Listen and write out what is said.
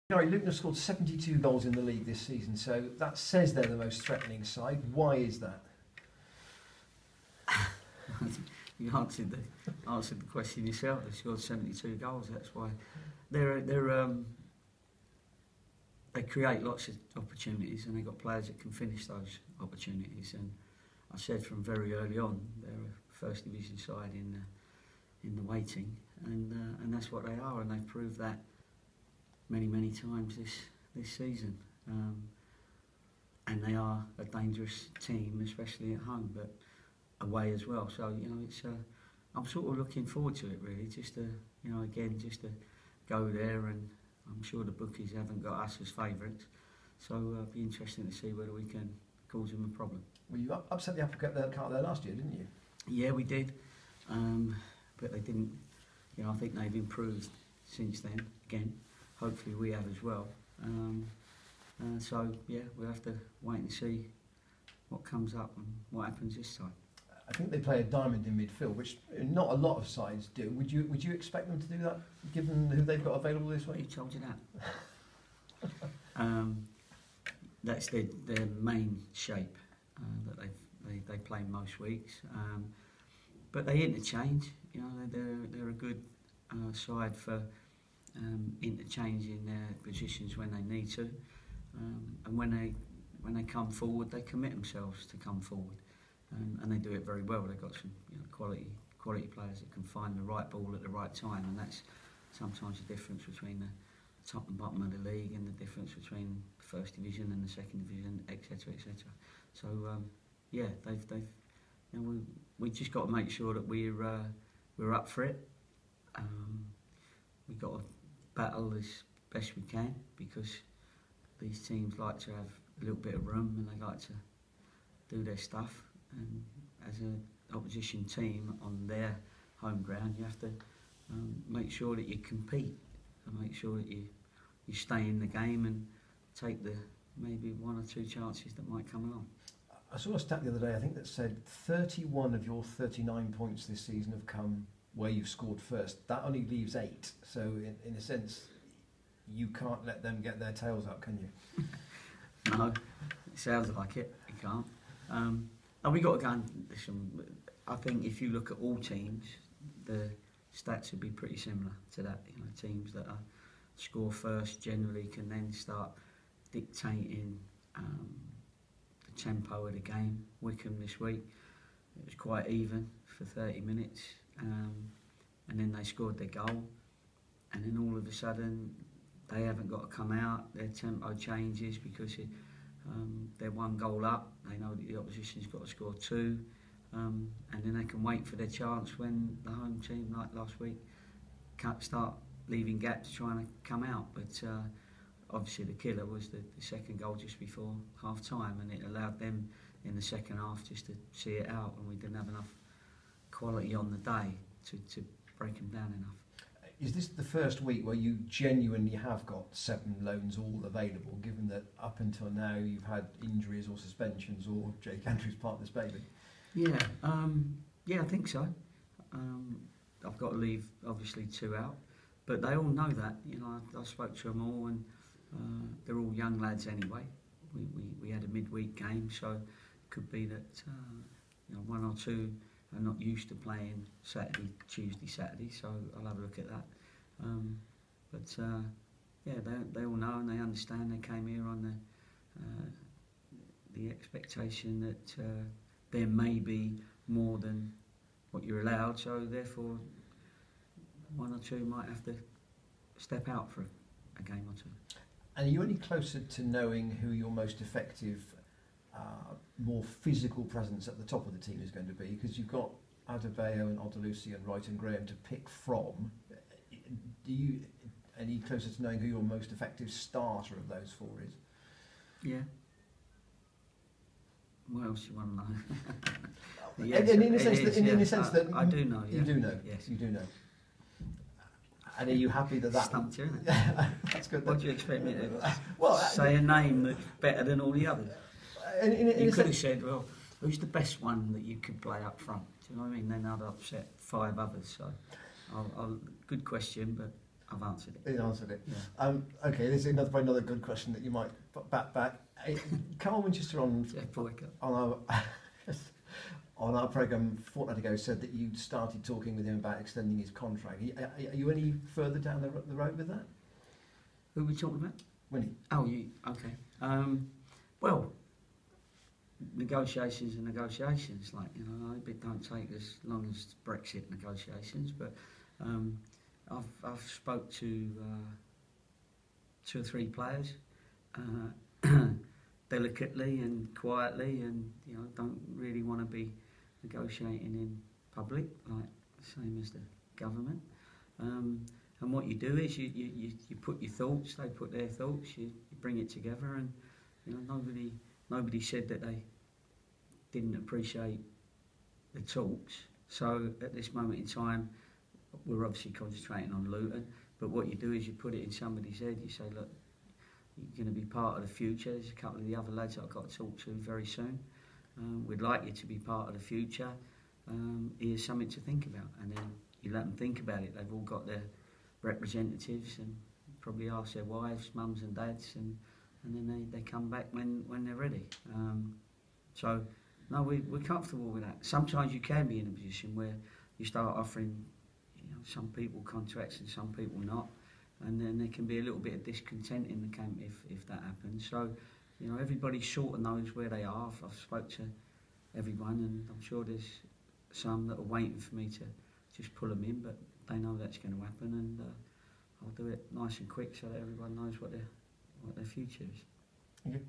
Gary, Luton have scored 72 goals in the league this season, so that says they're the most threatening side. Why is that? You answered the question yourself. They scored 72 goals. That's why they create lots of opportunities, and they've got players that can finish those opportunities. And I said from very early on, they're a first division side in the waiting, and that's what they are, and they've proved that many times this season. And they are a dangerous team, especially at home, but away as well. So it's I'm sort of looking forward to it really, just to just to go there, and I'm sure the bookies haven't got us as favourites, so it'll be interesting to see whether we can cause them a problem. Well, you upset the apple cart there last year, didn't you? Yeah, we did, but they didn't. I think they've improved since then. Again, hopefully we have as well. So yeah, we'll have to wait and see what comes up and what happens this time. I think they play a diamond in midfield, which not a lot of sides do. Would you expect them to do that, given who they've got available this week? Who told you that? That's their main shape that they play most weeks. But they interchange. They're a good side for interchanging their positions when they need to, and when they come forward, they commit themselves to come forward. And they do it very well. They've got some quality players that can find the right ball at the right time, and that's sometimes the difference between the top and bottom of the league, and the difference between the first division and the second division, etc. So yeah, we just got to make sure that we're up for it. We've got to battle as best we can, because these teams like to have a little bit of room, and they like to do their stuff. And as an opposition team on their home ground, you have to make sure that you compete, and make sure that you stay in the game and take the maybe one or two chances that might come along. I saw a stat the other day, I think, that said 31 of your 39 points this season have come where you've scored first. That only leaves 8, so in a sense you can't let them get their tails up, can you? No, it sounds like it. You can't. And we got to go and listen. I think if you look at all teams, the stats would be pretty similar to that. Teams that score first generally can then start dictating the tempo of the game. Wycombe this week, it was quite even for 30 minutes, and then they scored their goal, and then all of a sudden they haven't got to come out. Their tempo changes because they're one goal up. They know that the opposition's got to score 2, and then they can wait for their chance when the home team, like last week, can't start leaving gaps trying to come out. But obviously the killer was the second goal just before half time, and it allowed them in the second half just to see it out, and we didn't have enough quality on the day to break them down enough. Is this the first week where you genuinely have got 7 loans all available, given that up until now you've had injuries or suspensions, or Jake Andrews part of this baby? Yeah, I think so. I've got to leave obviously 2 out, but they all know that. I spoke to them all, and they're all young lads anyway. We had a midweek game, so it could be that 1 or 2 are not used to playing Saturday, Tuesday, Saturday, so I'll have a look at that. But yeah, they all know and they understand. They came here on the expectation that there may be more than what you're allowed, so therefore 1 or 2 might have to step out for a game or 2. And are you any closer to knowing who your most effective, more physical presence at the top of the team is going to be? Because you've got Adebayo and Odelusi and Wright and Graham to pick from. Any closer to knowing who your most effective starter of those 4 is? Yeah. What else do you want to know? Yes, in a sense that I do know. Yeah. You do know. Yes, you do know. And are you happy that stumped you, isn't it? That's good. What do you expect me to say a name that's better than all the others? You could have said, well, who's the best one that you could play up front? Do you know what I mean? Then I'd upset 5 others. So, good question, but I've answered it. It answered it. Yeah. Okay, this is another good question that you might back. Carl Winchester on our on our programme a fortnight ago said that you started talking with him about extending his contract. Are you any further down the road with that? Who are we talking about? Winnie. Oh, you okay? Well, negotiations are negotiations. Like, you know, it don't take as long as Brexit negotiations. But I've spoke to 2 or 3 players delicately and quietly, and you know, don't really want to be negotiating in public, like same as the government. And what you do is you put your thoughts, they put their thoughts, you bring it together, and you know, nobody said that they didn't appreciate the talks. So at this moment in time, we're obviously concentrating on Luton, but what you do is you put it in somebody's head. You say, look, you're going to be part of the future. There's a couple of the other lads that I've got to talk to very soon. We'd like you to be part of the future. Here's something to think about, and then you let them think about it. They've all got their representatives and probably ask their wives, mums and dads, and then they come back when they're ready. So no, we're comfortable with that. Sometimes you can be in a position where you start offering, you know, some people contracts and some people not, and then there can be a little bit of discontent in the camp if that happens. So, you know, everybody sort of knows where they are. I've spoke to everyone, and I'm sure there's some that are waiting for me to just pull them in, but they know that's going to happen, and I'll do it nice and quick so that everyone knows what their future is. Okay.